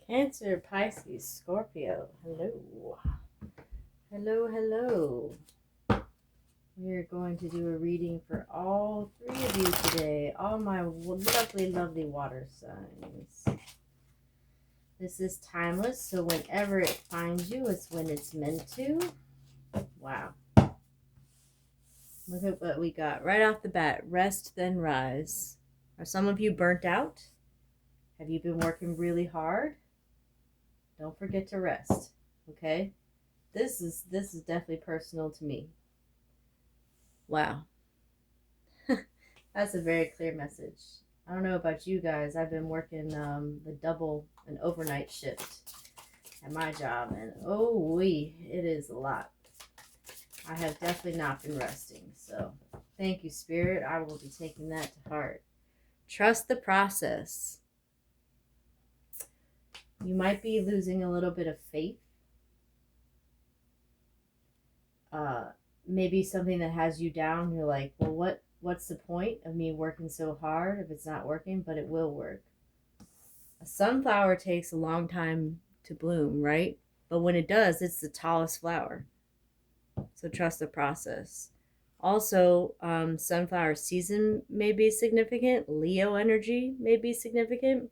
Cancer, Pisces, Scorpio. Hello. Hello, hello. We are going to do a reading for all three of you today. All my lovely, lovely water signs. This is timeless, so whenever it finds you, it's when it's meant to. Wow. Look at what we got right off the bat. Rest, then rise. Are some of you burnt out? Have you been working really hard? Don't forget to rest, okay? This is definitely personal to me. Wow. That's a very clear message. I don't know about you guys. I've been working the double and overnight shift at my job, and it is a lot. I have definitely not been resting. So thank you, Spirit. I will be taking that to heart. Trust the process. You might be losing a little bit of faith. Maybe something that has you down. You're like, well, what's the point of me working so hard if it's not working? But it will work. A sunflower takes a long time to bloom, right? But when it does, it's the tallest flower. So trust the process. Also, sunflower season may be significant. Leo energy may be significant.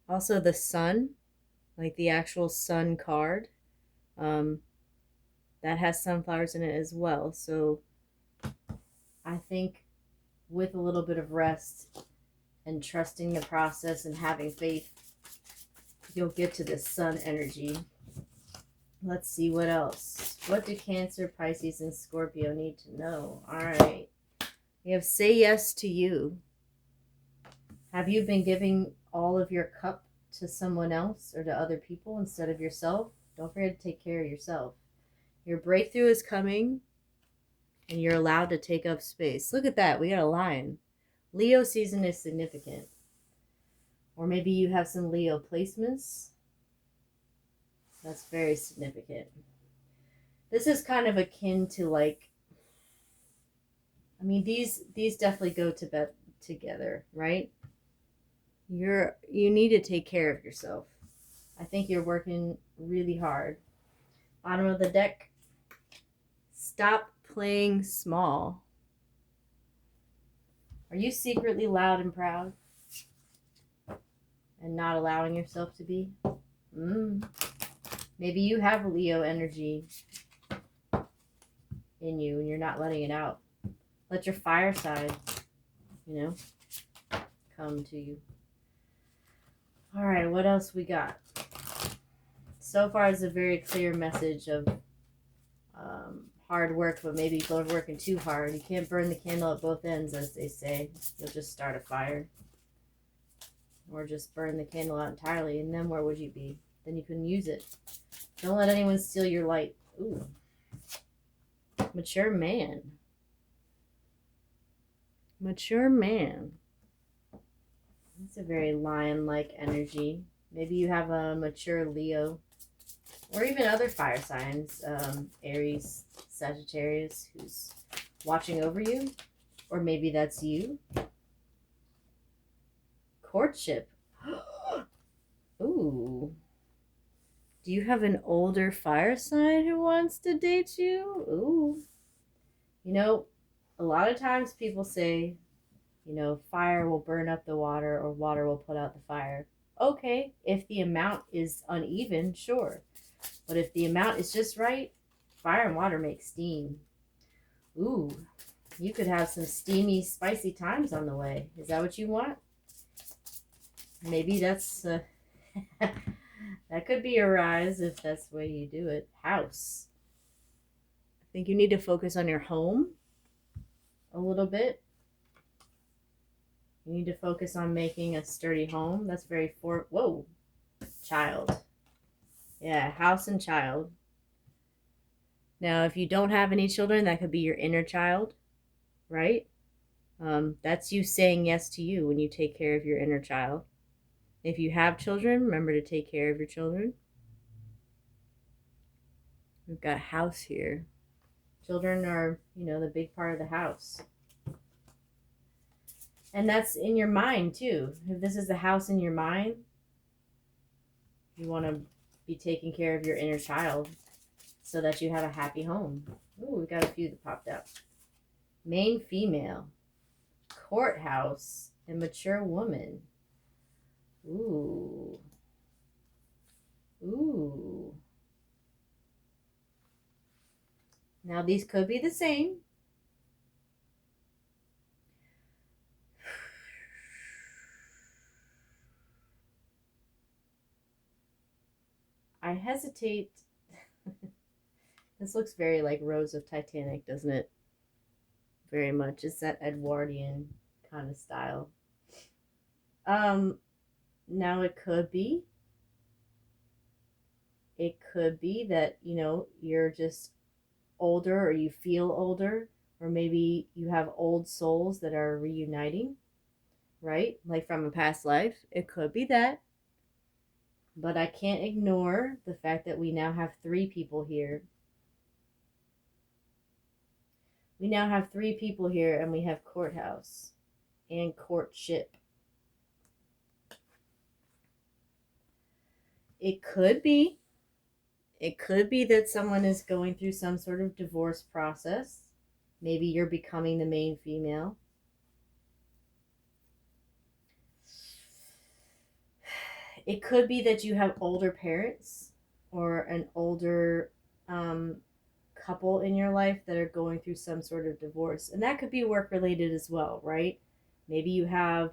Also, the sun, like the actual sun card, that has sunflowers in it as well. So I think with a little bit of rest and trusting the process and having faith, you'll get to this sun energy. Let's see what else. What do Cancer, Pisces, and Scorpio need to know? All right. We have say yes to you. Have you been giving all of your cup to someone else or to other people instead of yourself? Don't forget to take care of yourself. Your breakthrough is coming, and you're allowed to take up space. Look at that. We got a lion. Leo season is significant. Or maybe you have some Leo placements. That's very significant. This is kind of akin to these definitely go to bed together, right? You need to take care of yourself. I think you're working really hard. Bottom of the deck. Stop playing small. Are you secretly loud and proud and not allowing yourself to be? Maybe you have Leo energy in you and you're not letting it out. Let your fire side, come to you. All right, what else we got? So far, it's a very clear message of hard work, but maybe you're working too hard. You can't burn the candle at both ends, as they say. You'll just start a fire. Or just burn the candle out entirely, and then where would you be? Then you couldn't use it. Don't let anyone steal your light. Ooh. Mature man. Mature man. That's a very lion-like energy. Maybe you have a mature Leo. Or even other fire signs. Aries, Sagittarius, who's watching over you. Or maybe that's you. Courtship. Ooh. Do you have an older fire sign who wants to date you? Ooh. A lot of times people say, fire will burn up the water or water will put out the fire. Okay, if the amount is uneven, sure. But if the amount is just right, fire and water make steam. Ooh, you could have some steamy, spicy times on the way. Is that what you want? Maybe that's... that could be a rise if that's the way you do it. House. I think you need to focus on your home a little bit. You need to focus on making a sturdy home. That's very whoa. Child. Yeah, house and child. Now, if you don't have any children, that could be your inner child, right? That's you saying yes to you when you take care of your inner child. If you have children, remember to take care of your children. We've got house here. Children are, the big part of the house. And that's in your mind too. If this is the house in your mind, you want to be taking care of your inner child so that you have a happy home. Ooh, we got a few that popped up. Main female, courthouse, and mature woman. Ooh. Ooh. Now these could be the same. I hesitate. This looks very like Rose of Titanic, doesn't it? Very much. It's that Edwardian kind of style. Now it could be. It could be that, you're just older or you feel older, or maybe you have old souls that are reuniting, right? Like from a past life. It could be that. But I can't ignore the fact that we now have three people here. We now have three people here, and we have courthouse and courtship. It could be. It could be that someone is going through some sort of divorce process. Maybe you're becoming the main female. It could be that you have older parents or an older couple in your life that are going through some sort of divorce. And that could be work related as well, right? Maybe you have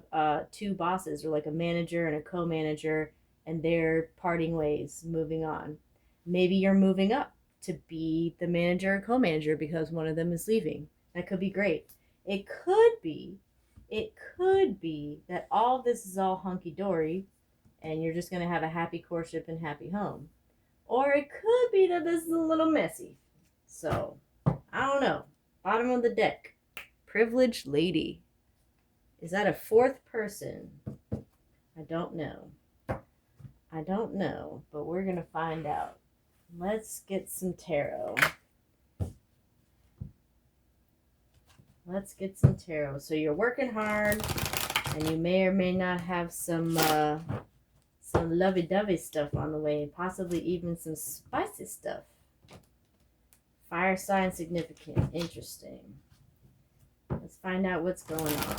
two bosses, or like a manager and a co-manager, and they're parting ways, moving on. Maybe you're moving up to be the manager or co-manager because one of them is leaving. That could be great. It could be that all of this is all hunky-dory and you're just going to have a happy courtship and happy home. Or it could be that this is a little messy. So, I don't know. Bottom of the deck. Privileged lady. Is that a fourth person? I don't know. But we're going to find out. Let's get some tarot. So you're working hard, and you may or may not have some lovey-dovey stuff on the way, possibly even some spicy stuff. Fire sign significant. Interesting. Let's find out what's going on.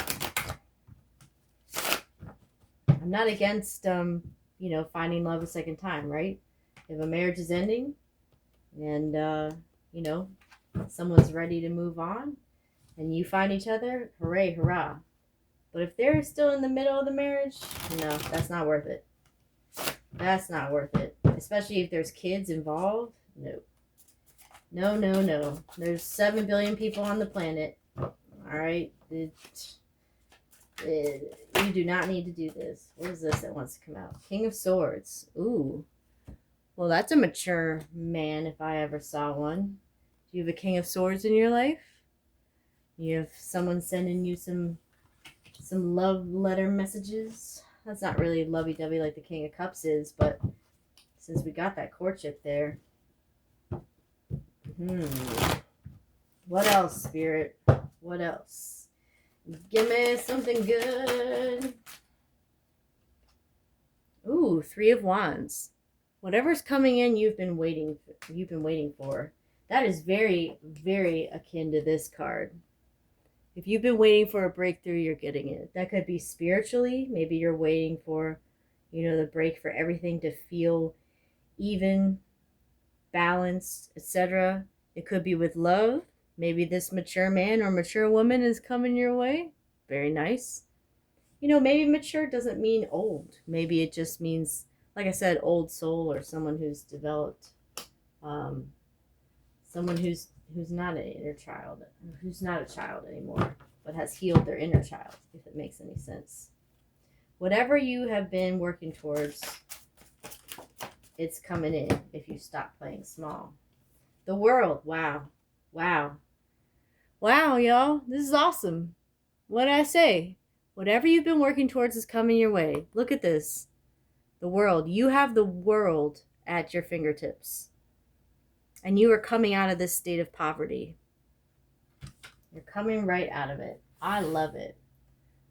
I'm not against finding love a second time, right? If a marriage is ending and someone's ready to move on and you find each other, hooray, hurrah. But if they're still in the middle of the marriage, no, that's not worth it. That's not worth it. Especially if there's kids involved. No. No. There's 7 billion people on the planet. Alright? You do not need to do this. What is this that wants to come out? King of Swords. Ooh. Well, that's a mature man if I ever saw one. Do you have a King of Swords in your life? You have someone sending you some love letter messages? That's not really lovey-dovey like the King of Cups is, but since we got that courtship there. What else, Spirit? What else? Give me something good. Ooh, 3 of Wands. Whatever's coming in, you've been waiting for. That is very, very akin to this card. If you've been waiting for a breakthrough, you're getting it. That could be spiritually. Maybe you're waiting for, the break for everything to feel even, balanced, etc. It could be with love. Maybe this mature man or mature woman is coming your way. Very nice. Maybe mature doesn't mean old. Maybe it just means, like I said, old soul, or someone who's developed, someone who's not an inner child, who's not a child anymore, but has healed their inner child, if it makes any sense. Whatever you have been working towards, it's coming in if you stop playing small. The World. Wow, y'all. This is awesome. What did I say? Whatever you've been working towards is coming your way. Look at this. The world. You have the world at your fingertips. And you are coming out of this state of poverty. You're coming right out of it. I love it.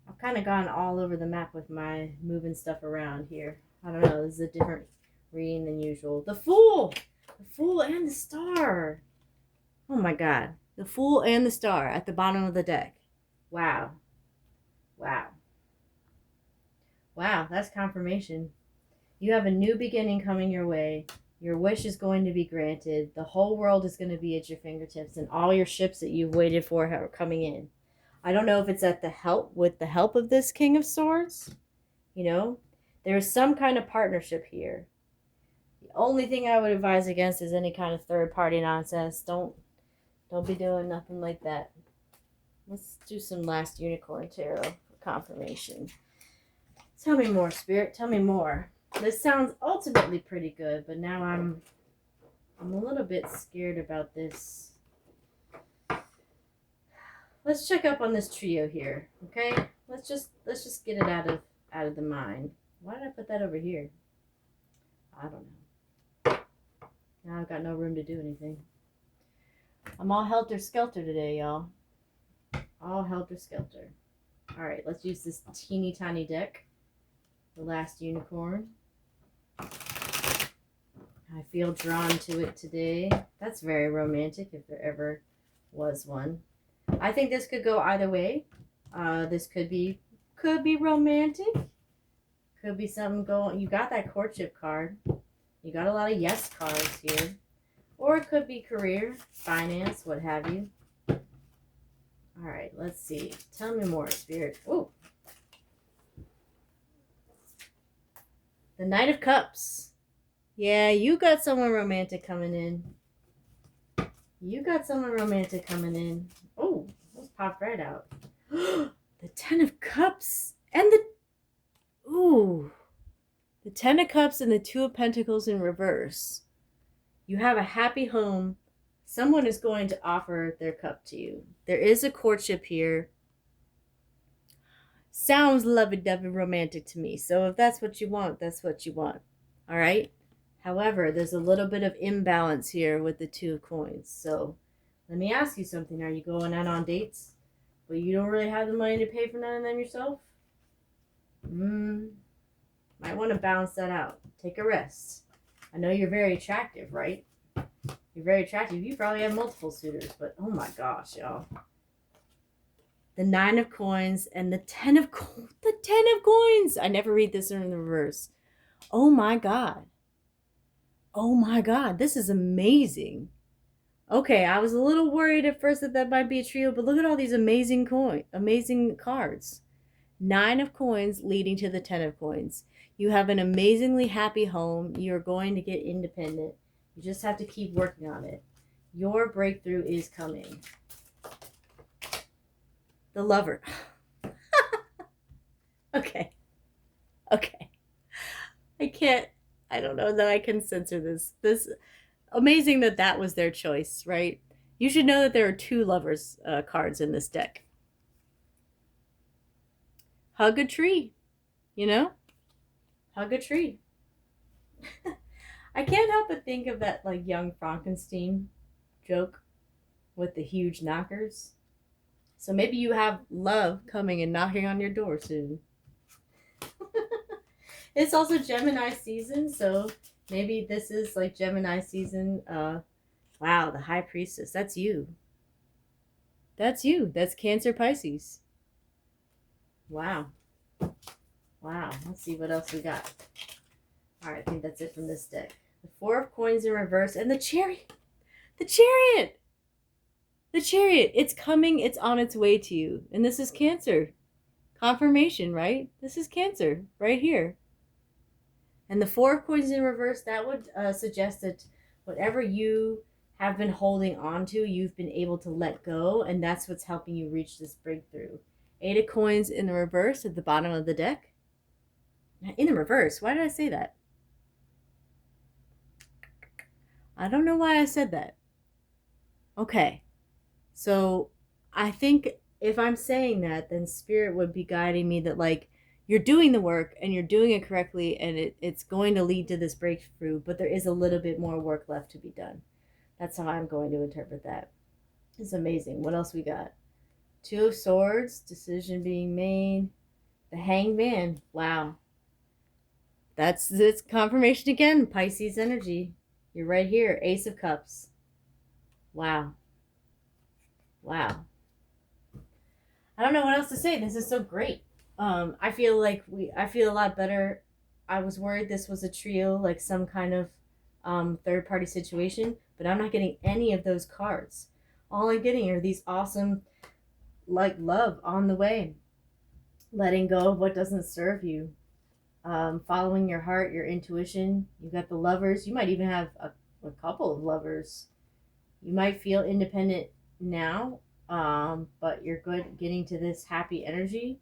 I've kind of gone all over the map with my moving stuff around here. I don't know. This is a different reading than usual. The Fool! The Fool and the Star. Oh my God. The Fool and the Star at the bottom of the deck. Wow. Wow. Wow, that's confirmation. You have a new beginning coming your way. Your wish is going to be granted. The whole world is going to be at your fingertips, and all your ships that you've waited for are coming in. I don't know if it's at the help of this King of Swords. You know, there's some kind of partnership here. The only thing I would advise against is any kind of third party nonsense. Don't be doing nothing like that. Let's do some last unicorn tarot for confirmation. Tell me more, Spirit. Tell me more. This sounds ultimately pretty good, but now I'm a little bit scared about this. Let's check up on this trio here, okay? Let's just get it out of the mind. Why did I put that over here? I don't know. Now I've got no room to do anything. I'm all helter-skelter today, y'all. All helter-skelter. All right, let's use this teeny tiny deck. The last unicorn. I feel drawn to it today. That's very romantic if there ever was one. I think this could go either way. This could be romantic. Could be something going. You got that courtship card. You got a lot of yes cards here. Or it could be career, finance, what have you. All right, let's see. Tell me more, Spirit. Oh. The Knight of Cups. Yeah, you got someone romantic coming in. You got someone romantic coming in. Oh, those popped right out. The Ten of Cups and the Ten of Cups and the Two of Pentacles in reverse. You have a happy home. Someone is going to offer their cup to you. There is a courtship here. Sounds lovey-dovey romantic to me. So if that's what you want, that's what you want. All right? However, there's a little bit of imbalance here with the Two of Coins. So let me ask you something. Are you going out on dates, but you don't really have the money to pay for none of them yourself? Might want to balance that out. Take a rest. I know you're very attractive, right? You're very attractive. You probably have multiple suitors, but oh my gosh, y'all. The Nine of Coins and the Ten of Coins. I never read this in the reverse. Oh my God. Oh my God. This is amazing. Okay, I was a little worried at first that might be a trio, but look at all these amazing cards. Nine of Coins leading to the Ten of Coins. You have an amazingly happy home. You're going to get independent. You just have to keep working on it. Your breakthrough is coming. The Lover. Okay. I don't know that I can censor this. Amazing that was their choice, right? You should know that there are two Lovers cards in this deck. Hug a tree, Hug a tree. I can't help but think of that like young Frankenstein joke with the huge knockers. So maybe you have love coming and knocking on your door soon. It's also Gemini season, so maybe this is like Gemini season. Wow, the High Priestess. That's you. That's you. That's Cancer, Pisces. Wow. Let's see what else we got. All right, I think that's it from this deck. The Four of Coins in reverse and the Chariot. The Chariot. The Chariot. It's coming. It's on its way to you. And this is Cancer. Confirmation, right? This is Cancer right here. And the Four of Coins in reverse, that would suggest that whatever you have been holding on to, you've been able to let go, and that's what's helping you reach this breakthrough. Eight of Coins in the reverse at the bottom of the deck. In the reverse. Why did I say that? I don't know why I said that. Okay. So I think if I'm saying that, then Spirit would be guiding me that like you're doing the work and you're doing it correctly and it's going to lead to this breakthrough, but there is a little bit more work left to be done. That's how I'm going to interpret that. It's amazing. What else we got? Two of Swords, decision being made. The Hanged Man. Wow. That's confirmation again. Pisces energy. You're right here. Ace of Cups. Wow. Wow. I don't know what else to say. This is so great. I feel like I feel a lot better. I was worried this was a trio, like some kind of third party situation, but I'm not getting any of those cards. All I'm getting are these awesome, like, love on the way, letting go of what doesn't serve you, following your heart, your intuition. You got the Lovers. You might even have a couple of lovers. You might feel independent now, but you're good getting to this happy energy.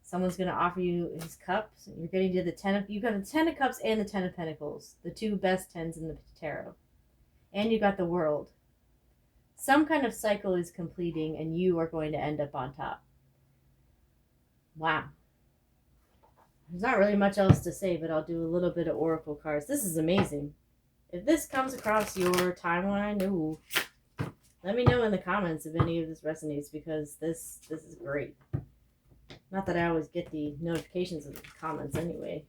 Someone's going to offer you his cups. You're getting to the 10 of, you got the 10 of cups and the 10 of pentacles, the two best tens in the tarot. And you got the World. Some kind of cycle is completing and you are going to end up on top. Wow. There's not really much else to say, but I'll do a little bit of oracle cards. This is amazing. If this comes across your timeline, ooh, let me know in the comments if any of this resonates, because this is great. Not that I always get the notifications of the comments anyway.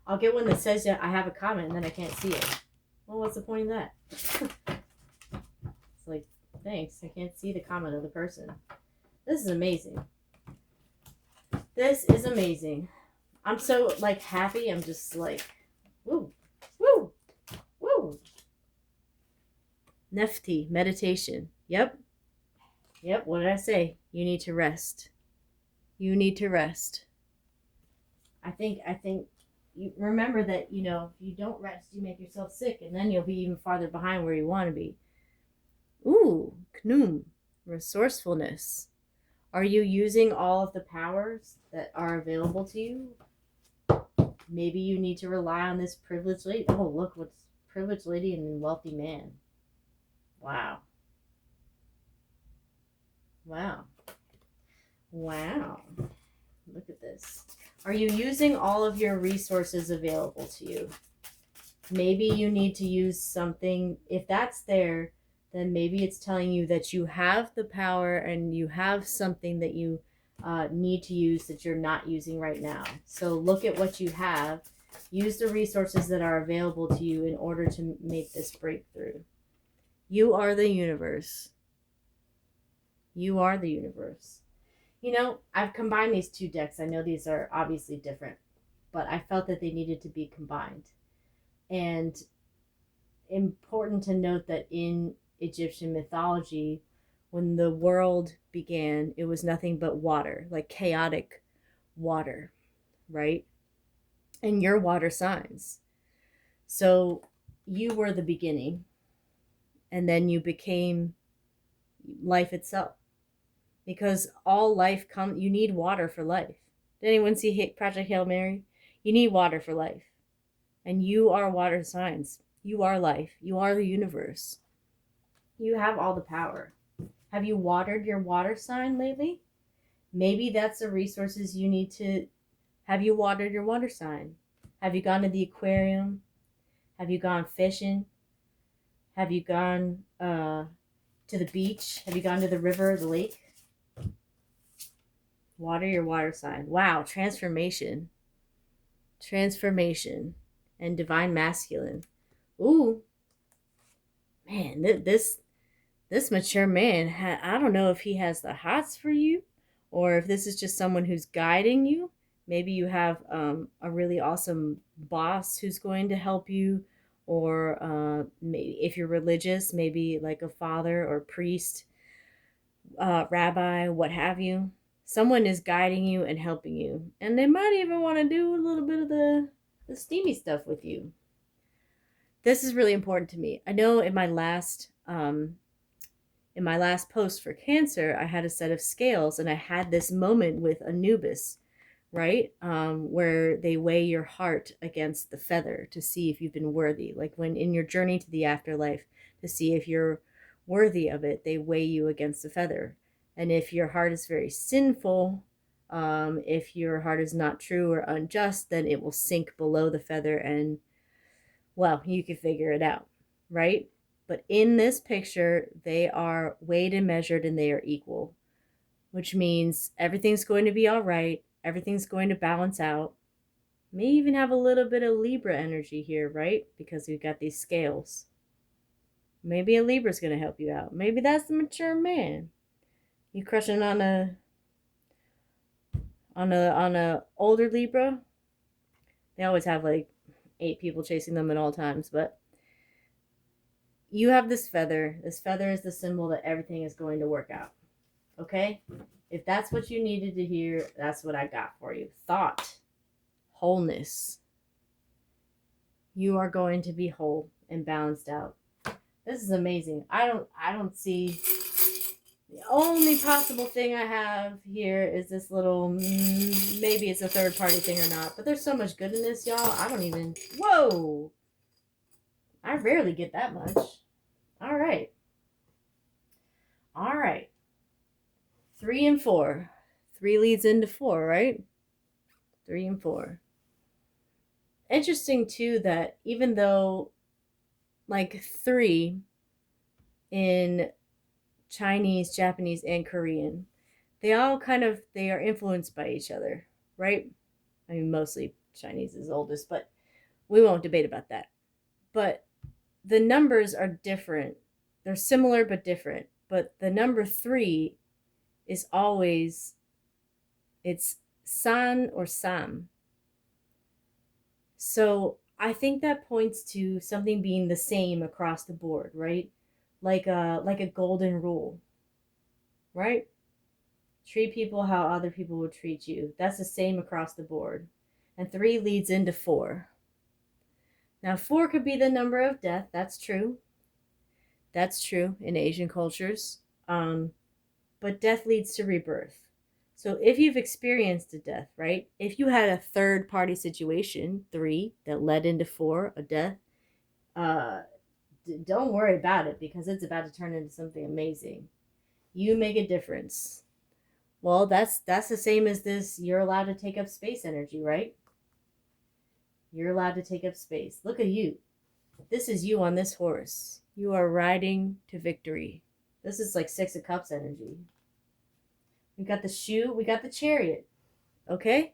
I'll get one that says I have a comment and then I can't see it. Well, what's the point of that? It's like, thanks, I can't see the comment of the person. This is amazing. This is amazing. I'm so, like, happy. I'm just like, woo, woo, woo. Nefti, meditation. Yep. What did I say? You need to rest. You need to rest. I think you remember that, if you don't rest, you make yourself sick, and then you'll be even farther behind where you want to be. Ooh, Knum, resourcefulness. Are you using all of the powers that are available to you? Maybe you need to rely on this privileged lady. Oh, look, what's privileged lady and wealthy man. Wow. Wow. Wow. Look at this. Are you using all of your resources available to you? Maybe you need to use something. If that's there, then maybe it's telling you that you have the power and you have something that you need to use that you're not using right now. So look at what you have. Use the resources that are available to you in order to make this breakthrough. You are the universe. You are the universe. I've combined these two decks. I know these are obviously different, but I felt that they needed to be combined. And important to note that in Egyptian mythology, when the world began, it was nothing but water, like chaotic water, right? And you're water signs. So you were the beginning, and then you became life itself. Because all life you need water for life. Did anyone see Project Hail Mary? You need water for life. And you are water signs. You are life. You are the universe. You have all the power. Have you watered your water sign lately? Maybe that's the resources you need to. Have you watered your water sign? Have you gone to the aquarium? Have you gone fishing? Have you gone to the beach? Have you gone to the river or the lake? Water your water sign. Wow, transformation. Transformation and divine masculine. Ooh. Man, this mature man, I don't know if he has the hots for you or if this is just someone who's guiding you. Maybe you have a really awesome boss who's going to help you, or maybe if you're religious, maybe like a father or priest, rabbi, what have you. Someone is guiding you and helping you. And they might even want to do a little bit of the steamy stuff with you. This is really important to me. I know in my last post for Cancer, I had a set of scales, and I had this moment with Anubis, right? Where they weigh your heart against the feather to see if you've been worthy. Like when in your journey to the afterlife, to see if you're worthy of it, they weigh you against the feather. And if your heart is very sinful, if your heart is not true or unjust, then it will sink below the feather, and, well, you can figure it out, right? But in this picture, they are weighed and measured and they are equal. which means everything's going to be all right. Everything's going to balance out. May even have a little bit of Libra energy here, right? Because we've got these scales. Maybe a Libra's going to help you out. Maybe that's the mature man. You crushing on a older Libra? They always have like 8 people chasing them at all times, but you have this feather. This feather is the symbol that everything is going to work out. Okay? If that's what you needed to hear, that's what I got for you. Thought, wholeness. You are going to be whole and balanced out. This is amazing. I don't see, the only possible thing I have here is this little, maybe it's a third party thing or not, but there's so much good in this, y'all. I don't even, whoa. I rarely get that much. All right. All right. 3 and 4. 3 leads into 4, right? 3 and 4. Interesting too that even though like 3 in Chinese, Japanese, and Korean, they all they are influenced by each other, right? I mean, mostly Chinese is oldest, but we won't debate about that. But the numbers are different. They're similar but different. But the number 3 is always, it's san or sam. So I think that points to something being the same across the board, right? Like a golden rule, right? Treat people how other people would treat you. That's the same across the board. And 3 leads into 4. Now 4 could be the number of death. That's true. That's true in Asian cultures. But death leads to rebirth. So if you've experienced a death, right? If you had a third party situation, 3, that led into 4, a death, don't worry about it because it's about to turn into something amazing. You make a difference. Well, that's the same as this. You're allowed to take up space energy, right? You're allowed to take up space. Look at you. This is you on this horse. You are riding to victory. This is like 6 of Cups energy. We got the shoe. We got the chariot. Okay?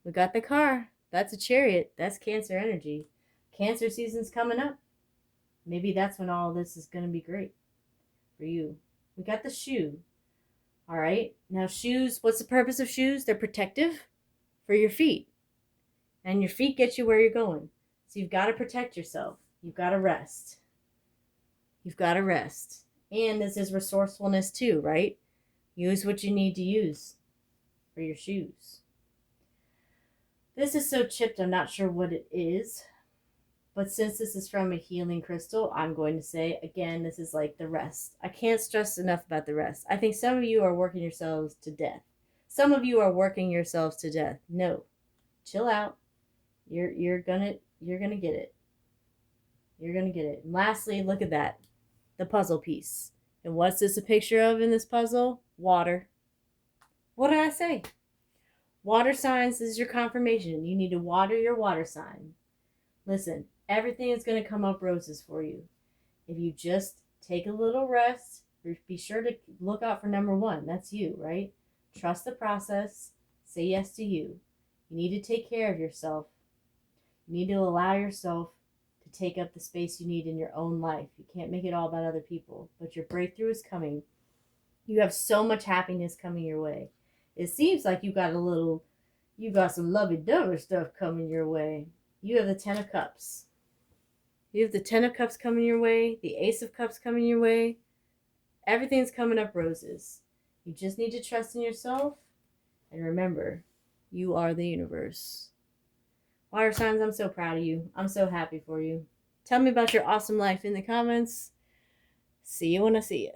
We got the car. That's a chariot. That's Cancer energy. Cancer season's coming up. Maybe that's when all this is going to be great for you. We got the shoe. All right. Now shoes, what's the purpose of shoes? They're protective for your feet. And your feet get you where you're going. So you've got to protect yourself. You've got to rest. You've got to rest. And this is resourcefulness too, right? Use what you need to use for your shoes. This is so chipped, I'm not sure what it is. But since this is from a healing crystal, I'm going to say, again, this is like the rest. I can't stress enough about the rest. I think some of you are working yourselves to death. Some of you are working yourselves to death. No. Chill out. You're gonna get it. You're gonna get it. And lastly, look at that. The puzzle piece. And what's this a picture of in this puzzle? Water. What did I say? Water signs is your confirmation. You need to water your water sign. Listen, everything is going to come up roses for you. If you just take a little rest, be sure to look out for number 1. That's you, right? Trust the process. Say yes to you. You need to take care of yourself. You need to allow yourself to take up the space you need in your own life. You can't make it all about other people, but your breakthrough is coming. You have so much happiness coming your way. It seems like you got some lovey-dovey stuff coming your way. You have the 10 of Cups. You have the 10 of Cups coming your way, the Ace of Cups coming your way. Everything's coming up roses. You just need to trust in yourself. And remember, you are the universe. Water signs, I'm so proud of you. I'm so happy for you. Tell me about your awesome life in the comments. See you when I see you.